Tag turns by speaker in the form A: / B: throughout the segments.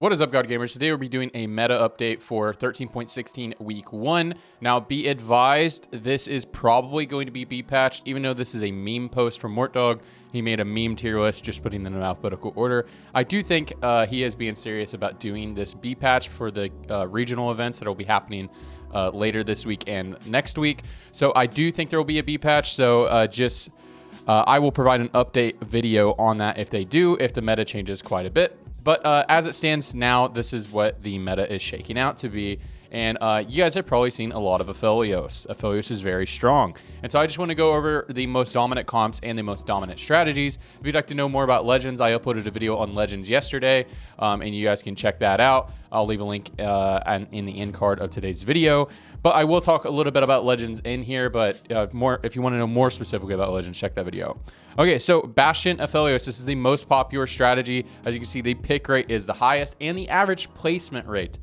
A: What is up, God Gamers? Today we'll be doing a meta update for 13.16 week 1. Now, be advised, this is probably going to be B-patched, even though this is a meme post from Mortdog. He made a meme tier list, just putting them in alphabetical order. I do think he is being serious about doing this B-patch for the regional events that will be happening later this week and next week. So I do think there will be a B-patch, so I will provide an update video on that if they do, if the meta changes quite a bit. But as it stands now, this is what the meta is shaking out to be. And you guys have probably seen a lot of Aphelios. Aphelios is very strong. And so I just want to go over the most dominant comps and the most dominant strategies. If you'd like to know more about Legends, I uploaded a video on Legends yesterday, and you guys can check that out. I'll leave a link in the end card of today's video. But I will talk a little bit about Legends in here, but if you want to know more specifically about Legends, check that video. Okay, so Bastion Aphelios, this is the most popular strategy. As you can see, the pick rate is the highest, and the average placement rate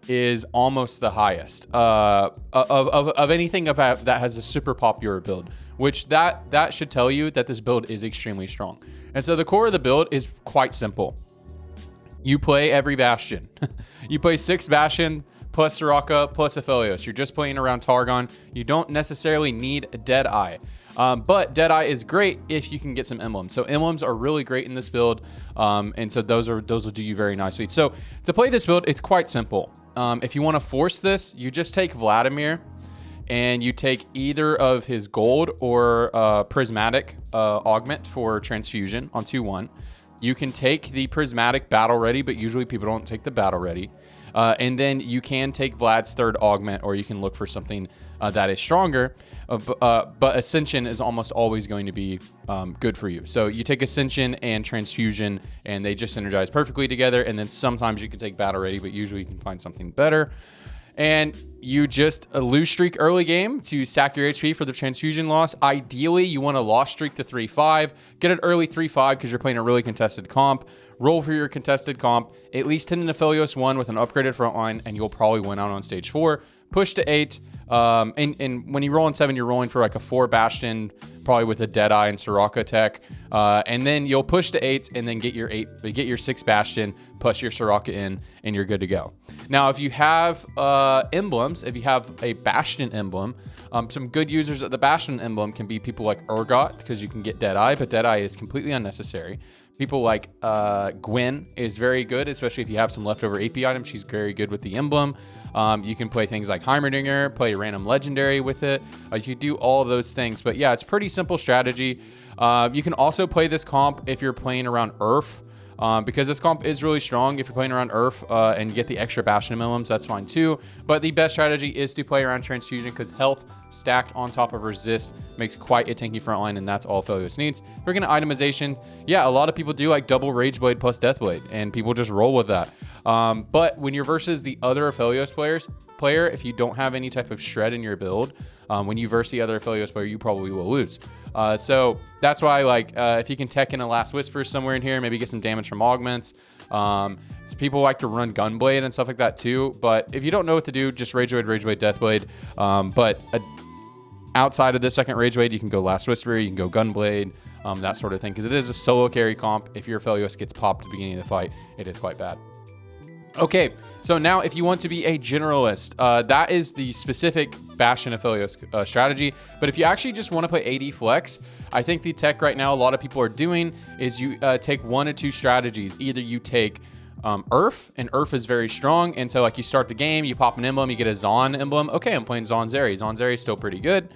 A: is almost the highest of anything that has a super popular build, which that should tell you that this build is extremely strong. And so the core of the build is quite simple. You play every Bastion. You play 6 Bastion plus Soraka plus Aphelios. You're just playing around Targon. You don't necessarily need Deadeye. But Deadeye is great if you can get some emblems. So emblems are really great in this build. And so those will do you very nicely. So to play this build, it's quite simple. If you want to force this, you just take Vladimir and you take either of his gold or prismatic augment for transfusion on 2-1. You can take the prismatic battle ready, but usually people don't take the battle ready. And then you can take Vlad's third augment, or you can look for something that is stronger. But Ascension is almost always going to be good for you. So you take Ascension and Transfusion, and they just synergize perfectly together. And then sometimes you can take Battle Ready, but usually you can find something better. And you just lose streak early game to sack your HP for the transfusion loss. Ideally, you want to loss streak to 3-5. Get an early 3-5 because you're playing a really contested comp. Roll for your contested comp. At least hit an Aphelios 1 with an upgraded front line, and you'll probably win out on stage 4. Push to 8. And when you roll in 7, you're rolling for like a 4 Bastion, probably with a Deadeye and Soraka tech. And then you'll push to 8 and then get your 6 Bastion plus your Soraka in, and you're good to go. Now, if you have emblems, if you have a Bastion emblem, some good users of the Bastion emblem can be people like Urgot, because you can get Deadeye, but Deadeye is completely unnecessary. People like Gwen is very good, especially if you have some leftover AP items. She's very good with the emblem. You can play things like Heimerdinger, play a random legendary with it. You can do all of those things. But yeah, it's pretty simple strategy. You can also play this comp if you're playing around Earth, because this comp is really strong. If you're playing around Earth and you get the extra Bastion emblems, that's fine too. But the best strategy is to play around Transfusion, because health stacked on top of resist makes quite a tanky front line, and that's all Aphelios needs. We're gonna itemization. Yeah, a lot of people do like double Rageblade plus Deathblade, and people just roll with that. But when you're versus the other Aphelios player, if you don't have any type of shred in your build, when you verse the other Aphelios player, you probably will lose. So that's why, like, if you can tech in a Last Whisper somewhere in here, maybe get some damage from augments. People like to run Gunblade and stuff like that too. But if you don't know what to do, just Rageblade, Deathblade. But outside of the second Rageblade, you can go Last Whisper, you can go Gunblade, that sort of thing. Because it is a solo carry comp. If your Aphelios gets popped at the beginning of the fight, it is quite bad. Okay, so now if you want to be a generalist, that is the specific Bastion Aphelios strategy. But if you actually just want to play AD flex, I think the tech right now a lot of people are doing is you take 1 or 2 strategies. Either you take Earth, and Earth is very strong, and so like you start the game, you pop an emblem, you get a Zon emblem. Okay, I'm playing Zonzeri. Zonzeri is still pretty good.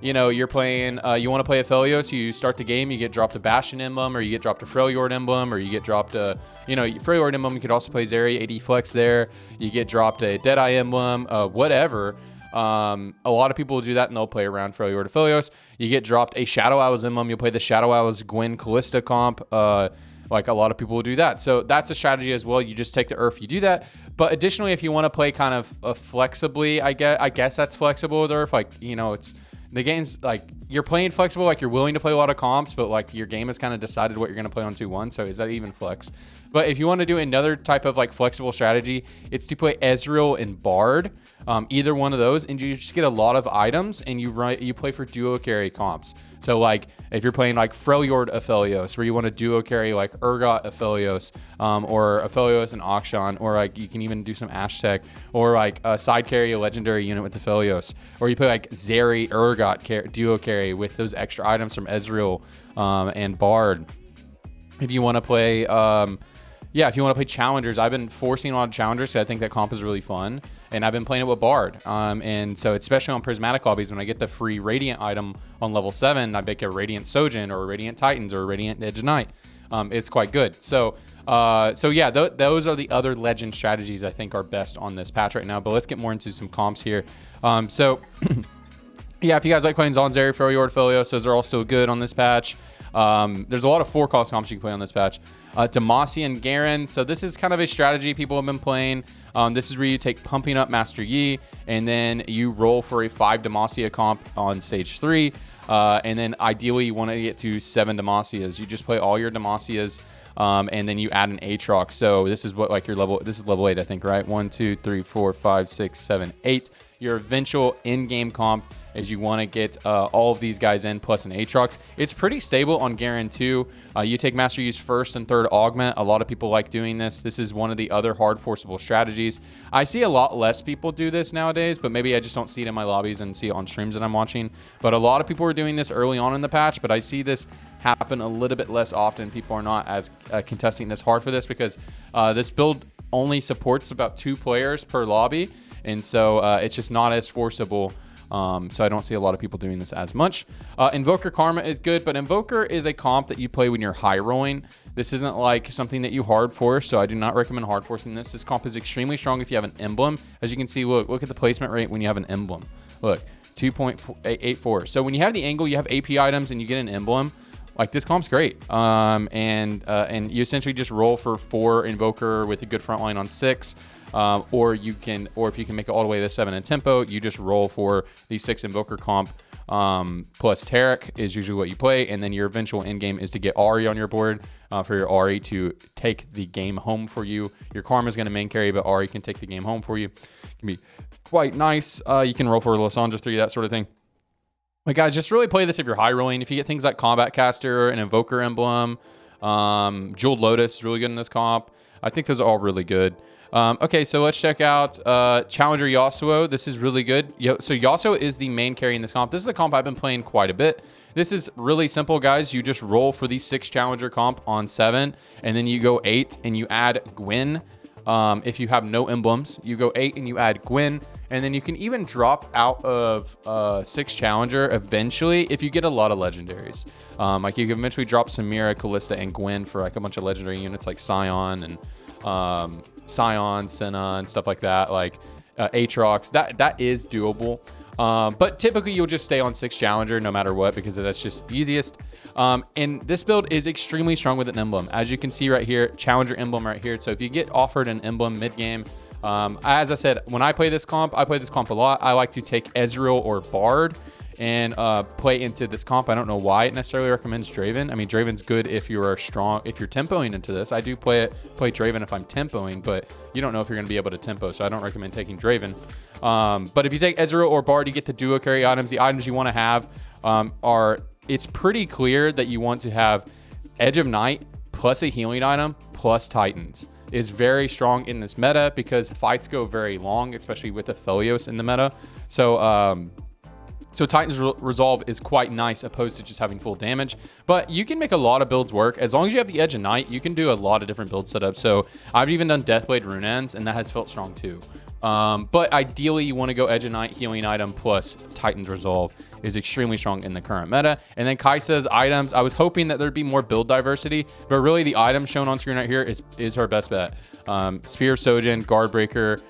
A: You know, you're playing, you want to play Aphelios, you start the game, you get dropped a Bastion emblem, or you get dropped a Freljord emblem, or you get dropped a, Freljord emblem. You could also play Zeri, AD Flex there. You get dropped a Deadeye emblem, whatever. A lot of people will do that, and they'll play around Freljord Aphelios. You get dropped a Shadow Owls emblem, you'll play the Shadow Owls Gwen Callista comp. Like a lot of people will do that. So that's a strategy as well. You just take the Earth, you do that. But additionally, if you want to play kind of flexibly, I guess that's flexible with Earth. Like, it's... The game's like, you're playing flexible, like you're willing to play a lot of comps, but like your game has kind of decided what you're going to play on 2-1. So is that even flex? But if you want to do another type of like flexible strategy, it's to play Ezreal and Bard. either one of those, and you just get a lot of items, and you play for duo carry comps. So like if you're playing like Freljord Aphelios, where you want to duo carry like Urgot Aphelios, or Aphelios and Akshan, or like you can even do some Aztec, or like side carry a legendary unit with Aphelios, or you play like Zeri Urgot duo carry with those extra items from Ezreal and Bard. If you want to play, if you want to play challengers, I've been forcing a lot of challengers because I think that comp is really fun, and I've been playing it with Bard. And so especially on Prismatic lobbies, when I get the free Radiant item on level 7, I make a Radiant Sojin or a Radiant Titans or a Radiant Edge Knight. It's quite good. So yeah, those are the other legend strategies I think are best on this patch right now. But let's get more into some comps here. Yeah, if you guys like playing Zeri, Freljord, Aphelios, those are all still good on this patch. There's a lot of 4-cost comps you can play on this patch. Demacia Garen. So this is kind of a strategy people have been playing. This is where you take Pumping Up Master Yi, and then you roll for a 5 Demacia comp on stage 3. And then ideally you want to get to 7 Demacias. You just play all your Demacias, and then you add an Aatrox. So this is what like your level. This is level 8, I think, right? 1, 2, 3, 4, 5, 6, 7, 8. Your eventual in-game comp is you want to get all of these guys in plus an Aatrox. It's pretty stable on Garen too. You take Master Yi's first and third augment. A lot of people like doing this. This is one of the other hard forceable strategies. I see a lot less people do this nowadays, but maybe I just don't see it in my lobbies and see it on streams that I'm watching. But a lot of people are doing this early on in the patch, but I see this happen a little bit less often. People are not as contesting as hard for this because this build only supports about 2 players per lobby, and so it's just not as forceable. So I don't see a lot of people doing this as much. Invoker Karma is good, but Invoker is a comp that you play when you're high rolling. This isn't like something that you hard force, so I do not recommend hard forcing this. This comp is extremely strong if you have an emblem. As you can see, look at the placement rate when you have an emblem. Look, 2.84. So when you have the angle, you have AP items, and you get an emblem. Like, this comp's great. And you essentially just roll for 4 Invoker with a good front line on 6. Or if you can make it all the way to 7 in tempo, you just roll for the 6 Invoker comp plus Taric is usually what you play, and then your eventual end game is to get Ahri on your board for your Ahri to take the game home for you. Your Karma is going to main carry, but Ahri can take the game home for you. It can be quite nice. You can roll for Lysandra 3, that sort of thing. But guys, just really play this if you're high rolling. If you get things like Combat Caster, an Invoker Emblem, Jeweled Lotus is really good in this comp. I think those are all really good. Okay, so let's check out Challenger Yasuo. This is really good. So Yasuo is the main carry in this comp. This is a comp I've been playing quite a bit. This is really simple, guys. You just roll for the 6 Challenger comp on 7, and then you go 8 and you add Gwen. If you have no emblems, you go 8 and you add Gwen, and then you can even drop out of 6 Challenger eventually if you get a lot of legendaries. Like you can eventually drop Samira, Callista, and Gwen for like a bunch of legendary units like Sion and Senna and stuff like that, like Aatrox. That is doable. But typically you'll just stay on 6 Challenger no matter what, because that's just the easiest. And this build is extremely strong with an emblem. As you can see right here, Challenger emblem right here. So if you get offered an emblem mid-game, as I said, when I play this comp a lot. I like to take Ezreal or Bard and play into this comp. I don't know why it necessarily recommends Draven. I mean, Draven's good if you are strong, if you're tempoing into this. I do play Draven if I'm tempoing, but you don't know if you're going to be able to tempo, so I don't recommend taking Draven. But if you take Ezreal or Bard, you get the duo carry items. The items you want to have it's pretty clear that you want to have Edge of Night plus a healing item plus Titans. Is very strong in this meta because fights go very long, especially with Aphelios in the meta. So Titan's Resolve is quite nice opposed to just having full damage. But you can make a lot of builds work. As long as you have the Edge of Night, you can do a lot of different build setups. So I've even done Deathblade Runeends, and that has felt strong too. But ideally, you want to go Edge of Night, healing item, plus Titan's Resolve is extremely strong in the current meta. And then Kai'Sa's items, I was hoping that there'd be more build diversity, but really the item shown on screen right here is her best bet. Spear of Sojin, Guardbreaker,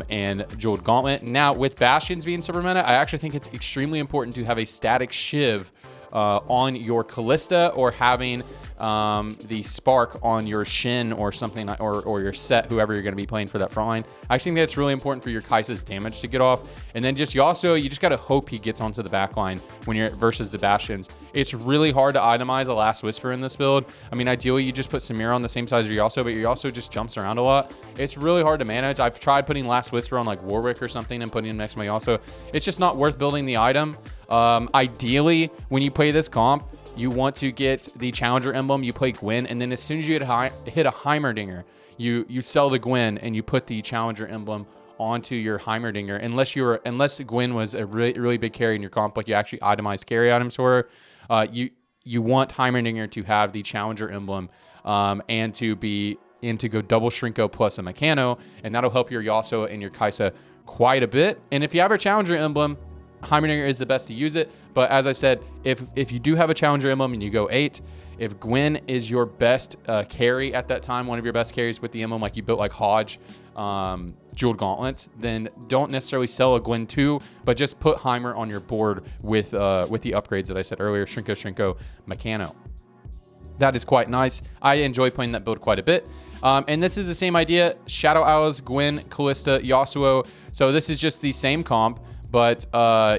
A: and Jeweled Gauntlet. Now, with Bastions being super meta, I actually think it's extremely important to have a static Shiv on your Callista, or having the spark on your Shin or something, or your Set, whoever you're going to be playing for that front line. I think that's really important for your Kai'Sa's damage to get off. And then just Yasuo, you just got to hope he gets onto the back line when you're versus the Bastions. It's really hard to itemize a Last Whisper in this build. I mean, ideally, you just put Samira on the same size as your Yasuo, but your Yasuo just jumps around a lot. It's really hard to manage. I've tried putting Last Whisper on like Warwick or something and putting him next to my Yasuo. It's just not worth building the item. Ideally, when you play this comp, you want to get the Challenger emblem, you play Gwen, and then as soon as you hit a Heimerdinger, you sell the Gwen and you put the Challenger emblem onto your Heimerdinger. Unless Gwen was a really big carry in your comp, like you actually itemized carry items for her, you want Heimerdinger to have the Challenger emblem and to go double Shrinko plus a Mechano, and that'll help your Yasuo and your Kai'Sa quite a bit. And if you have a Challenger emblem, Heimerdinger is the best to use it. But as I said, if you do have a Challenger emblem and you go 8, if Gwen is your best carry at that time, one of your best carries with the emblem, like you built like Hodge, Jeweled Gauntlet, then don't necessarily sell a Gwen 2, but just put Heimer on your board with the upgrades that I said earlier, Shrinko, Mechano. That is quite nice. I enjoy playing that build quite a bit. And this is the same idea, Shadow Owls, Gwen, Callista, Yasuo. So this is just the same comp, but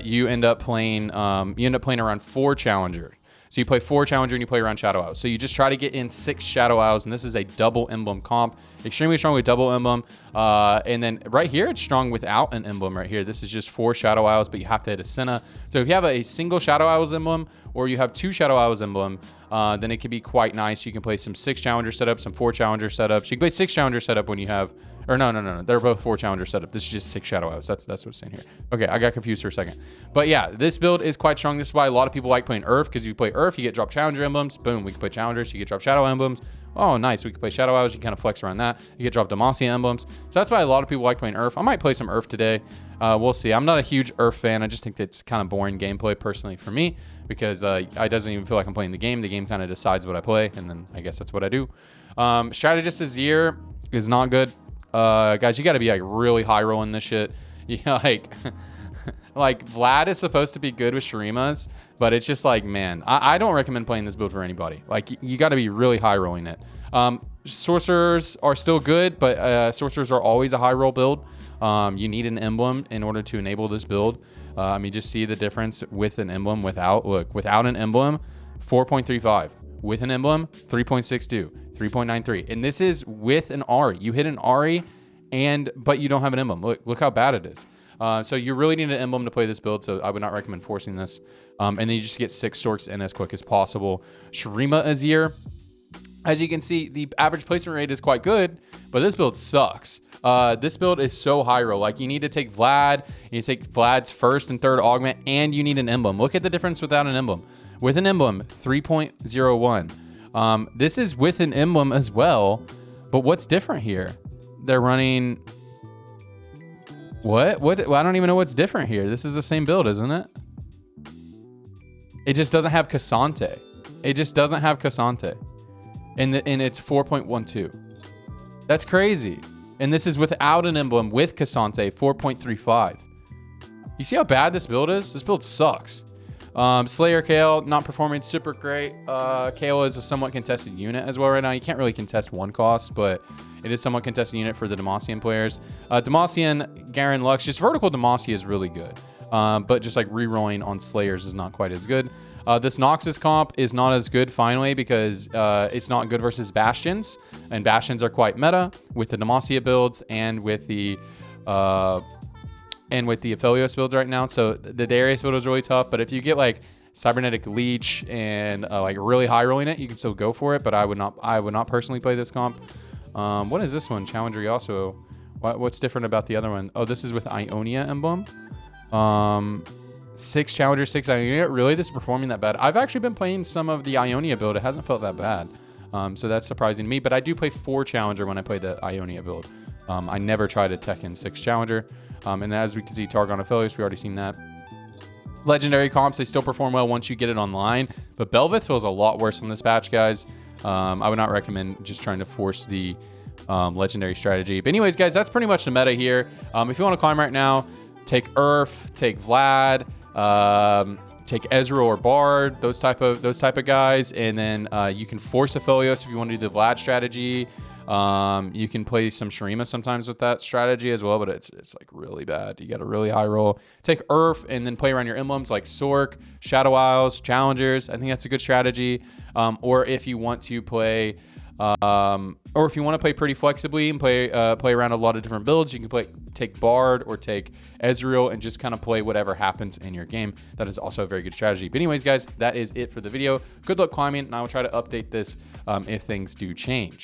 A: you end up playing around 4 Challenger. So you play 4 Challenger and you play around Shadow Owls. So you just try to get in 6 Shadow Owls, and this is a double emblem comp. Extremely strong with double emblem. And then right here, it's strong without an emblem right here. This is just 4 Shadow Owls, but you have to hit a Senna. So if you have a single Shadow Owls emblem, or you have 2 Shadow Owls emblem, then it can be quite nice. You can play some 6 Challenger setups, some 4 Challenger setups. You can play 6 Challenger setup when you have... Or no. They're both 4 Challenger setup. This is just 6 Shadow Owls. That's what it's saying here. Okay, I got confused for a second. But yeah, this build is quite strong. This is why a lot of people like playing Earth, because if you play Earth, you get drop Challenger emblems. Boom, we can play Challengers. You get drop Shadow emblems. Oh, nice. We can play Shadow Owls. You can kind of flex around that. You get drop Demacia emblems. So that's why a lot of people like playing Earth. I might play some Earth today. We'll see. I'm not a huge Earth fan. I just think it's kind of boring gameplay personally for me, because I doesn't even feel like I'm playing the game. The game kind of decides what I play, and then I guess that's what I do. Strategist Azir is not good. Guys, you got to be like really high rolling this shit. Yeah, like Vlad is supposed to be good with Shurimas, but it's just like, man, I don't recommend playing this build for anybody. Like, you got to be really high rolling it. Sorcerers are still good, but sorcerers are always a high roll build. You need an emblem in order to enable this build. I mean, just see the difference with an emblem. Without an emblem, 4.35. With an emblem, 3.62, 3.93. And this is with an Ari. You hit an Ari, but you don't have an emblem. Look how bad it is. So you really need an emblem to play this build, so I would not recommend forcing this. And then you just get 6 Sorks in as quick as possible. Shurima Azir, as you can see, the average placement rate is quite good, but this build sucks. This build is so high roll. Like, you need to take Vlad, you need to take Vlad's 1st and 3rd augment, and you need an emblem. Look at the difference without an emblem. With an emblem, 3.01. This is with an emblem as well, but what's different here? They're running... What? Well, I don't even know what's different here. This is the same build, isn't it? It just doesn't have Cassante. It just doesn't have Cassante. And it's 4.12. That's crazy. And this is without an emblem with Cassante, 4.35. You see how bad this build is? This build sucks. Slayer Kayle, not performing super great. Kayle is a somewhat contested unit as well right now. You can't really contest one cost, but it is somewhat contested unit for the Demacian players. Demacian, Garen, Lux, just vertical Demacia is really good. But just like rerolling on Slayers is not quite as good. This Noxus comp is not as good finally because it's not good versus Bastions. And Bastions are quite meta with the Demacia builds and with the Aphelios builds right now. So the Darius build is really tough, but if you get like Cybernetic Leech and like really high rolling it, you can still go for it, but I would not personally play this comp. What is this one? Challenger Yasuo. What's different about the other one? Oh, this is with Ionia emblem. 6 Challenger, 6 Ionia. Really, this is performing that bad? I've actually been playing some of the Ionia build. It hasn't felt that bad. So that's surprising to me, but I do play 4 Challenger when I play the Ionia build. I never tried to Tekken 6 Challenger. And as we can see, Targon Aphelios, we already seen that. Legendary comps, they still perform well once you get it online, but Bel'Veth feels a lot worse on this patch, guys. I would not recommend just trying to force the legendary strategy. But anyways, guys, that's pretty much the meta here. If you want to climb right now, take Earth, take Vlad, take Ezreal or Bard, those type of guys, and then you can force Aphelios if you want to do the Vlad strategy. You can play some Shurima sometimes with that strategy as well, but it's like really bad. You got a really high roll. Take Urf and then play around your emblems like Sork, Shadow Isles, Challengers. I think that's a good strategy. Or if you want to play, or if you want to play pretty flexibly and play around a lot of different builds, you can take Bard or take Ezreal and just kind of play whatever happens in your game. That is also a very good strategy. But anyways, guys, that is it for the video. Good luck climbing, and I will try to update this if things do change.